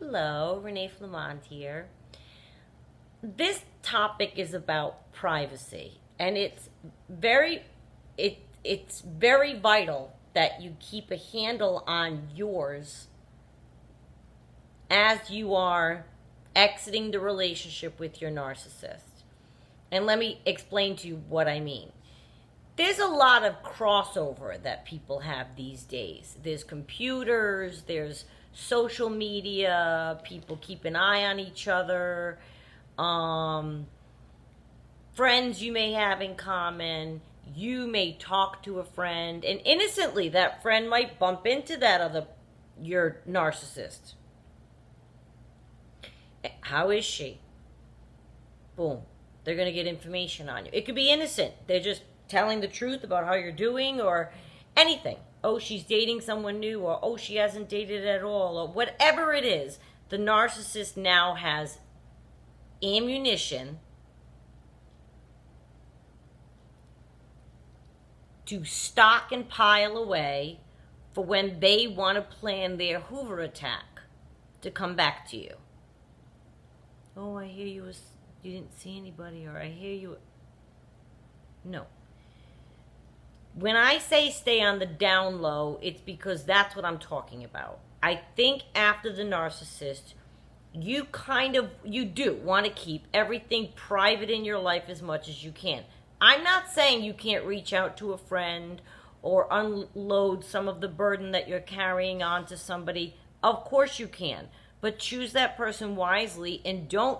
Hello, Renee Flamont here. This topic is about privacy, and it's very vital that you keep a handle on yours as you are exiting the relationship with your narcissist. And let me explain to you what I mean. There's a lot of crossover that people have these days. There's computers, there's social media, people keep an eye on each other, friends you may have in common. You may talk to a friend, and innocently, that friend might bump into your narcissist. How is she? Boom. They're going to get information on you. It could be innocent. They're just telling the truth about how you're doing or anything. Oh, she's dating someone new, or oh, she hasn't dated at all, or whatever it is. The narcissist now has ammunition to stock and pile away for when they want to plan their Hoover attack to come back to you. Oh, I hear you didn't see anybody, or I hear you. No. When I say stay on the down low, it's because that's what I'm talking about. I think after the narcissist, you do want to keep everything private in your life as much as you can. I'm not saying you can't reach out to a friend or unload some of the burden that you're carrying on to somebody. Of course you can, but choose that person wisely, and don't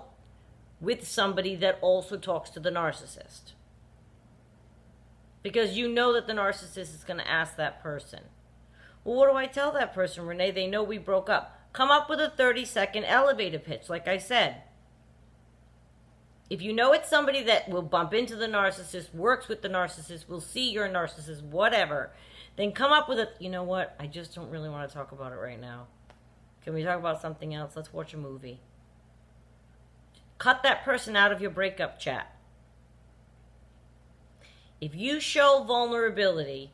with somebody that also talks to the narcissist. Because you know that the narcissist is going to ask that person, well, what do I tell that person, Renee? They know we broke up. Come up with a 30-second elevator pitch, like I said. If you know it's somebody that will bump into the narcissist, works with the narcissist, will see your narcissist, whatever, then come up with you know what? I just don't really want to talk about it right now. Can we talk about something else? Let's watch a movie. Cut that person out of your breakup chat. If you show vulnerability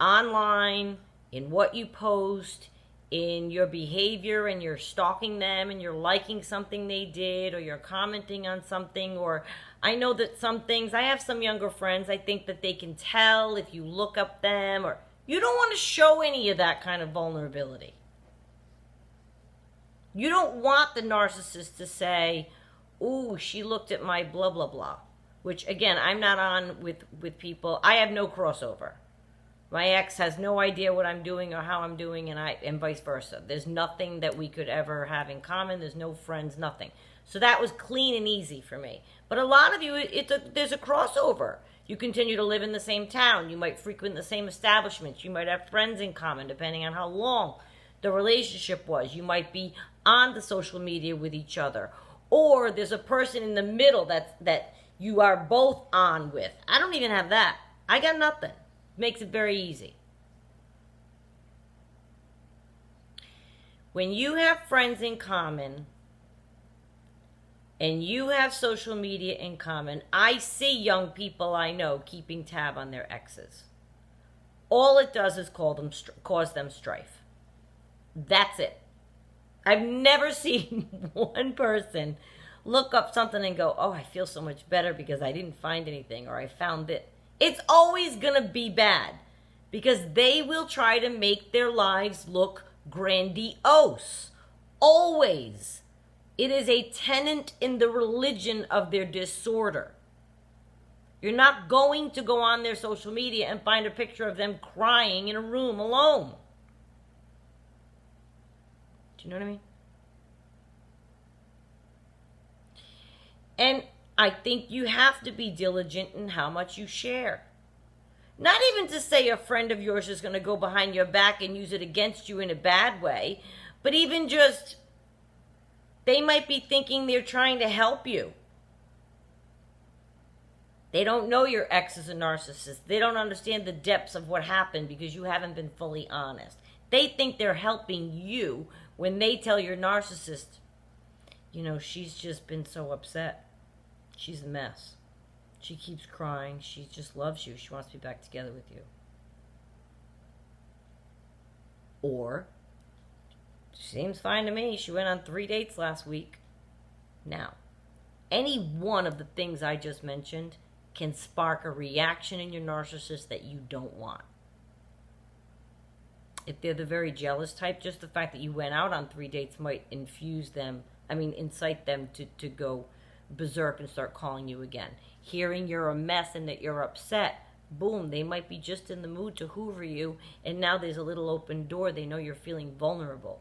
online, in what you post, in your behavior, and you're stalking them, and you're liking something they did, or you're commenting on something, or I know that some things, I have some younger friends, I think that they can tell if you look up them, or you don't want to show any of that kind of vulnerability. You don't want the narcissist to say, ooh, she looked at my blah, blah, blah. Which, again, I'm not on with people. I have no crossover. My ex has no idea what I'm doing or how I'm doing, and vice versa. There's nothing that we could ever have in common. There's no friends, nothing. So that was clean and easy for me. But a lot of you, there's a crossover. You continue to live in the same town. You might frequent the same establishments. You might have friends in common, depending on how long the relationship was. You might be on the social media with each other. Or there's a person in the middle that you are both on with. I don't even have that. I got nothing. Makes it very easy. When you have friends in common and you have social media in common, I see young people I know keeping tab on their exes. All it does is cause them strife. That's it. I've never seen one person look up something and go, oh, I feel so much better because I didn't find anything, or I found it. It's always going to be bad because they will try to make their lives look grandiose. Always. It is a tenet in the religion of their disorder. You're not going to go on their social media and find a picture of them crying in a room alone. Do you know what I mean? And I think you have to be diligent in how much you share. Not even to say a friend of yours is going to go behind your back and use it against you in a bad way, but even just, they might be thinking they're trying to help you. They don't know your ex is a narcissist. They don't understand the depths of what happened because you haven't been fully honest. They think they're helping you when they tell your narcissist, you know, she's just been so upset. She's a mess. She keeps crying. She just loves you. She wants to be back together with you. Or Seems fine to me. She went on 3 dates last week. Now, any one of the things I just mentioned can spark a reaction in your narcissist that you don't want. If they're the very jealous type, just the fact that you went out on 3 dates might incite them to go berserk and start calling you again. Hearing you're a mess and that you're upset, boom, they might be just in the mood to hoover you, and now there's a little open door. They know you're feeling vulnerable.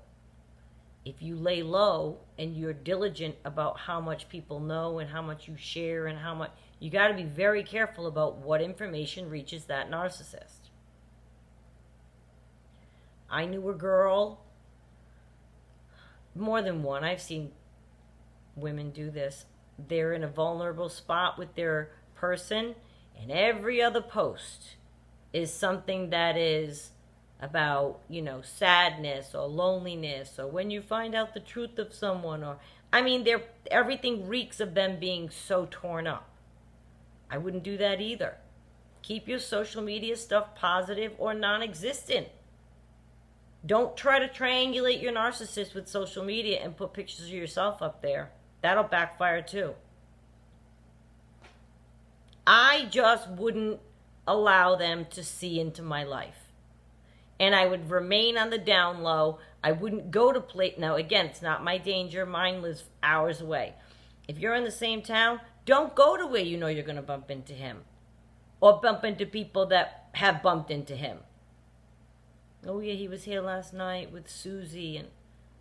If you lay low and you're diligent about how much people know and how much you share and how much, you got to be very careful about what information reaches that narcissist. I knew a girl, more than one, I've seen women do this. They're in a vulnerable spot with their person, and every other post is something that is about, sadness or loneliness, or when you find out the truth of someone, or, everything reeks of them being so torn up. I wouldn't do that either. Keep your social media stuff positive or non-existent. Don't try to triangulate your narcissist with social media and put pictures of yourself up there. That'll backfire too. I just wouldn't allow them to see into my life. And I would remain on the down low. I wouldn't go to play. Now, again, it's not my danger. Mine lives hours away. If you're in the same town, don't go to where you know you're going to bump into him. Or bump into people that have bumped into him. Oh, yeah, he was here last night with Susie. And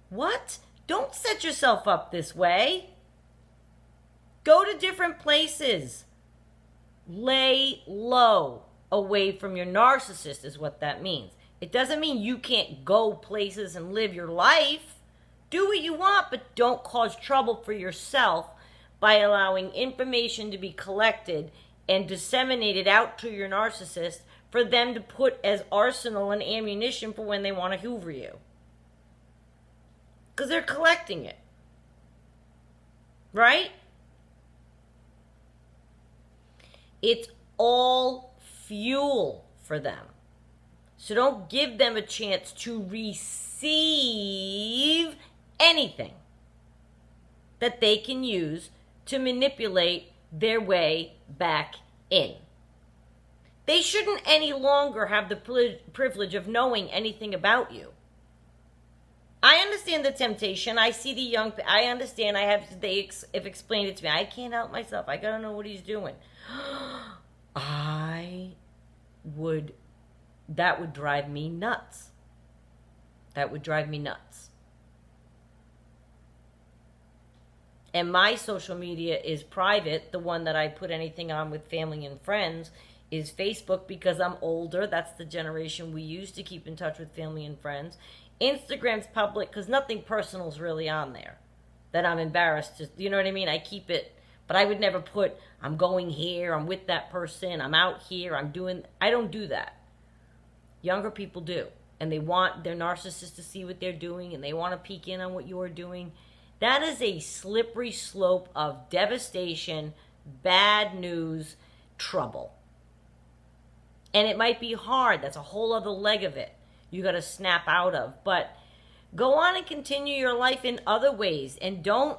what? Don't set yourself up this way. Go to different places. Lay low away from your narcissist is what that means. It doesn't mean you can't go places and live your life. Do what you want, but don't cause trouble for yourself by allowing information to be collected and disseminated out to your narcissist for them to put as arsenal and ammunition for when they want to hoover you. Because they're collecting it. Right? It's all fuel for them. So don't give them a chance to receive anything that they can use to manipulate their way back in. They shouldn't any longer have the privilege of knowing anything about you. I understand the temptation. I see the I understand. They have explained it to me. I can't help myself. I gotta know what he's doing. That would drive me nuts. That would drive me nuts. And my social media is private. The one that I put anything on with family and friends is Facebook, because I'm older. That's the generation we use to keep in touch with family and friends. Instagram's public because nothing personal is really on there that I'm embarrassed to, you know what I mean? I keep it, but I would never put, I'm going here, I'm with that person, I'm out here, I don't do that. Younger people do. And they want their narcissist to see what they're doing, and they want to peek in on what you're doing. That is a slippery slope of devastation, bad news, trouble. And it might be hard. That's a whole other leg of it you got to snap out of. But go on and continue your life in other ways, and don't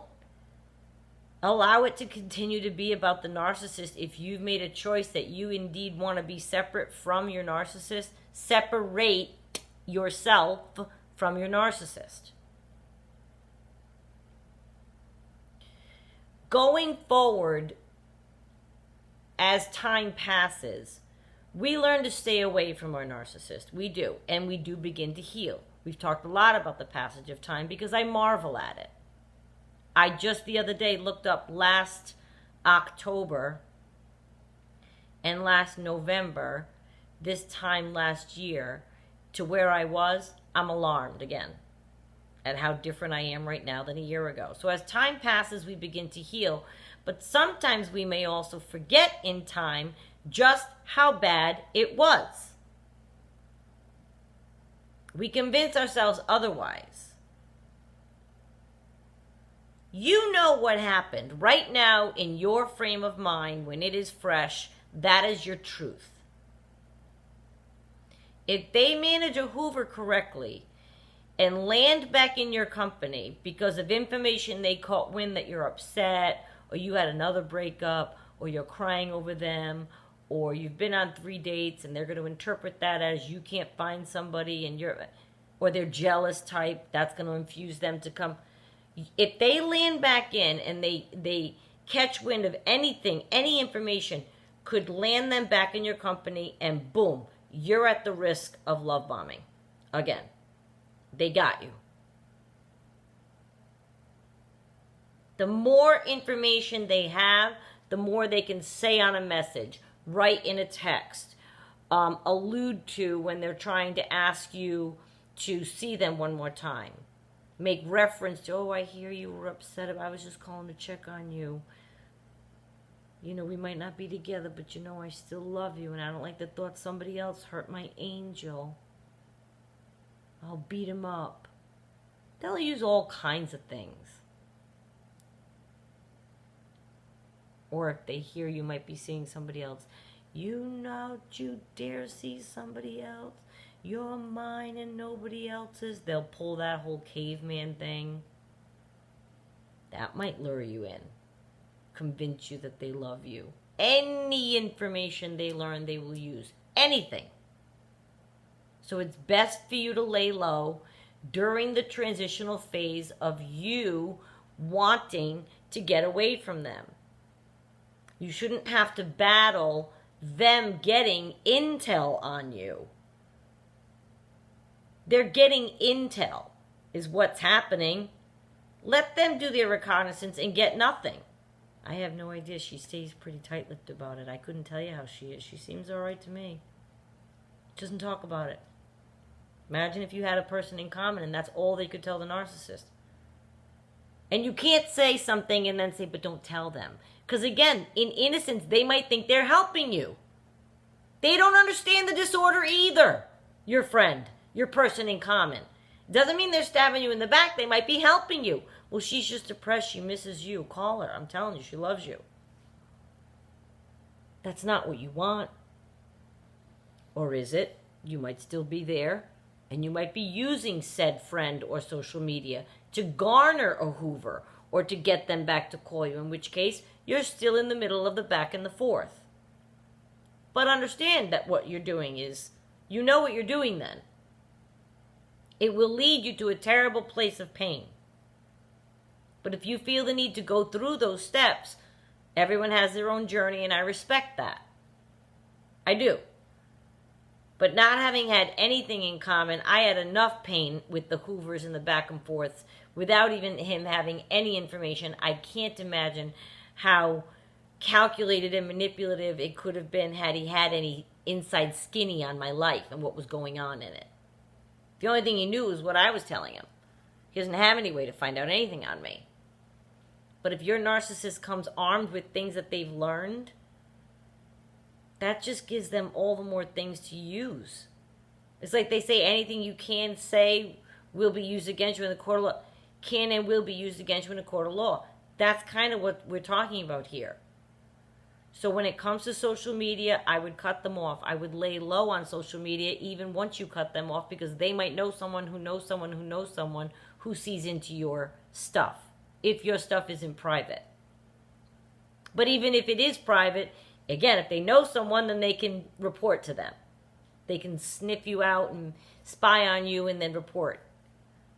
allow it to continue to be about the narcissist. If you've made a choice that you indeed want to be separate from your narcissist, separate yourself from your narcissist. Going forward, as time passes, we learn to stay away from our narcissist. We do. And we do begin to heal. We've talked a lot about the passage of time because I marvel at it. I just the other day looked up last October and last November, this time last year, to where I was. I'm alarmed again at how different I am right now than a year ago. So as time passes, we begin to heal. But sometimes we may also forget in time just how bad it was. We convince ourselves otherwise. You know what happened right now in your frame of mind when it is fresh. That is your truth. If they manage a Hoover correctly and land back in your company because of information they caught wind that you're upset, or you had another breakup, or you're crying over them, or you've been on 3 dates and they're going to interpret that as you can't find somebody and or they're jealous type, that's going to infuse them to come. If they land back in and they catch wind of anything, any information could land them back in your company, and boom, you're at the risk of love bombing. Again, they got you. The more information they have, the more they can say on a message, write in a text, allude to when they're trying to ask you to see them one more time. Make reference to, oh, I hear you were upset about, I was just calling to check on you. You know, we might not be together, but you know I still love you, and I don't like the thought somebody else hurt my angel. I'll beat him up. They'll use all kinds of things. Or if they hear you might be seeing somebody else, you know, you dare see somebody else. You're mine and nobody else's. They'll pull that whole caveman thing. That might lure you in. Convince you that they love you. Any information they learn, they will use. Anything. So it's best for you to lay low during the transitional phase of you wanting to get away from them. You shouldn't have to battle them getting intel on you. They're getting intel is what's happening. Let them do their reconnaissance and get nothing. I have no idea. She stays pretty tight-lipped about it. I couldn't tell you how she is. She seems all right to me. Doesn't talk about it. Imagine if you had a person in common and that's all they could tell the narcissist. And you can't say something and then say, but don't tell them. Because again, in innocence, they might think they're helping you. They don't understand the disorder either, your friend, your person in common. Doesn't mean they're stabbing you in the back. They might be helping you. Well, she's just depressed. She misses you. Call her. I'm telling you, she loves you. That's not what you want. Or is it? You might still be there, and you might be using said friend or social media to garner a Hoover or to get them back to call you, in which case you're still in the middle of the back and the forth. But understand that what you're doing is, you know what you're doing then. It will lead you to a terrible place of pain. But if you feel the need to go through those steps, everyone has their own journey, and I respect that. I do. But not having had anything in common, I had enough pain with the Hoovers and the back and forths without even him having any information. I can't imagine how calculated and manipulative it could have been had he had any inside skinny on my life and what was going on in it. The only thing he knew was what I was telling him. He doesn't have any way to find out anything on me. But if your narcissist comes armed with things that they've learned, that just gives them all the more things to use. It's like they say anything you can say will be used against you in the court of law. Can and will be used against you in the court of law. That's kind of what we're talking about here. So when it comes to social media, I would cut them off. I would lay low on social media even once you cut them off, because they might know someone who knows someone who knows someone who sees into your stuff, if your stuff isn't private. But even if it is private, again, if they know someone, then they can report to them. They can sniff you out and spy on you and then report.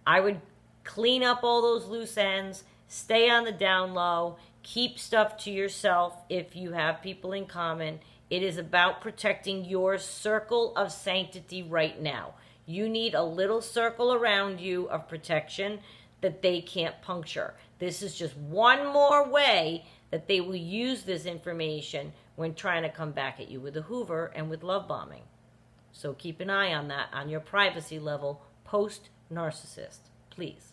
I would clean up all those loose ends, stay on the down low, keep stuff to yourself if you have people in common. It is about protecting your circle of sanctity right now. You need a little circle around you of protection that they can't puncture. This is just one more way that they will use this information when trying to come back at you with a Hoover and with love bombing. So keep an eye on that on your privacy level post-narcissist, please.